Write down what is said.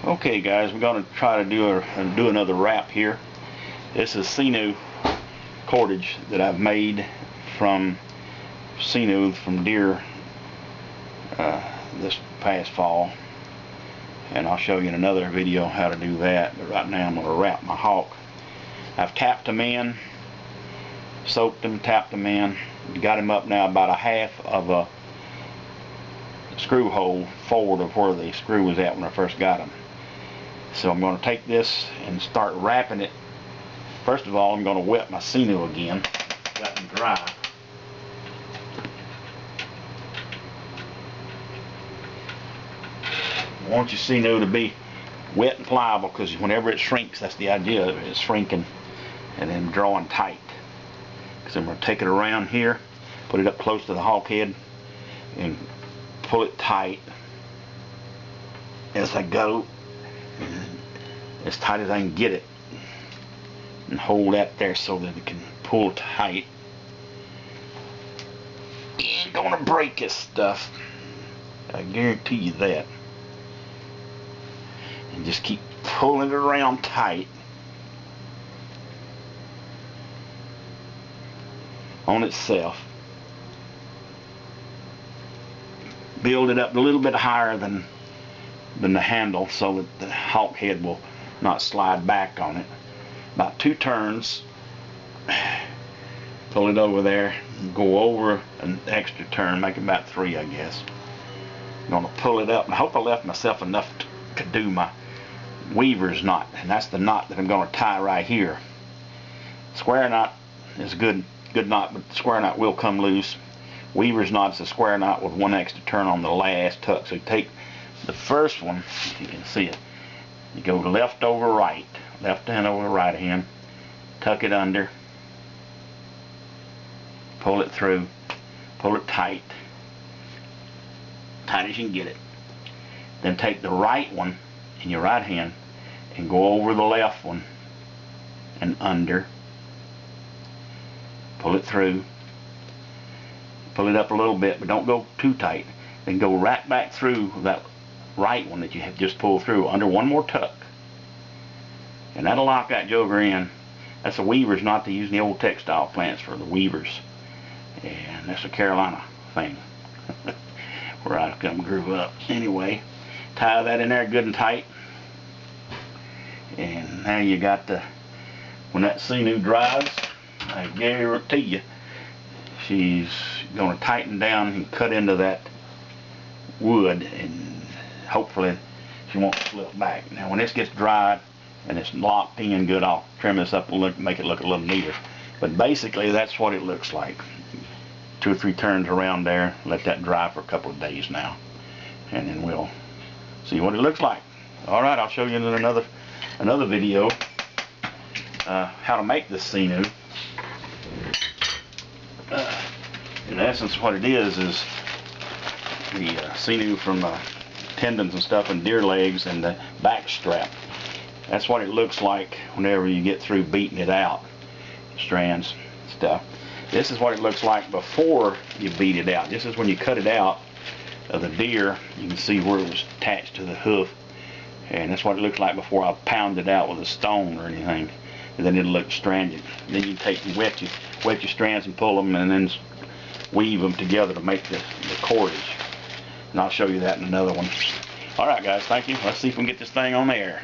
Okay guys, we're going to try to do another wrap here. This is Sinew cordage that I've made from Sinew from deer this past fall, and I'll show you in another video how to do that. But right now I'm going to wrap my hawk. I've tapped them in, soaked them, tapped them in, got him up now about a half of a screw hole forward of where the screw was at when I first got them. So I'm going to take this and start wrapping it. First of all, I'm going to wet my Sinew again. Got them dry. I want your Sinew to be wet and pliable, because whenever it shrinks, that's the idea of it, it's shrinking and then drawing tight. So I'm going to take it around here, put it up close to the hawk head, and pull it tight as I go, as tight as I can get it, and hold that there so that it can pull tight. You ain't gonna break this stuff, I guarantee you that. And just keep pulling it around tight on itself. Build it up a little bit higher than the handle so that the hawk head will not slide back on it. About 2 turns, pull it over there, and go over an extra turn, make it about 3, I guess. I'm going to pull it up, and I hope I left myself enough to do my weaver's knot, and that's the knot that I'm going to tie right here. Square knot is a good knot, but the square knot will come loose. Weaver's knot is a square knot with 1 extra turn on the last tuck. So you take the first one, if you can see it, you go left over right, left hand over right hand, tuck it under, pull it through, pull it tight as you can get it. Then take the right one in your right hand and go over the left one and under, pull it through, pull it up a little bit, but don't go too tight. Then go right back through that right one that you have just pulled through, under 1 more tuck, and that'll lock that joker in. That's a weaver's knot they use in the old textile plants for the weavers, and that's a Carolina thing where I grew up. Anyway, tie that in there good and tight, and now you got the, when that Sinew dries, I guarantee you she's going to tighten down and cut into that wood, and hopefully she won't slip back. Now when this gets dried and it's locked in good, I'll trim this up and make it look a little neater. But basically that's what it looks like. 2 or 3 turns around there, let that dry for a couple of days now, and then we'll see what it looks like. Alright, I'll show you in another video how to make this Sinew. In essence, what it is the Sinew from the tendons and stuff and deer legs and the back strap. That's what it looks like whenever you get through beating it out, strands and stuff. This is what it looks like before you beat it out. This is when you cut it out of the deer. You can see where it was attached to the hoof, and that's what it looks like before I pound it out with a stone or anything. And then it'll look stranded. Then you take and wet your strands and pull them, and then weave them together to make the cordage. And I'll show you that in another one. Alright guys, thank you. Let's see if we can get this thing on the air.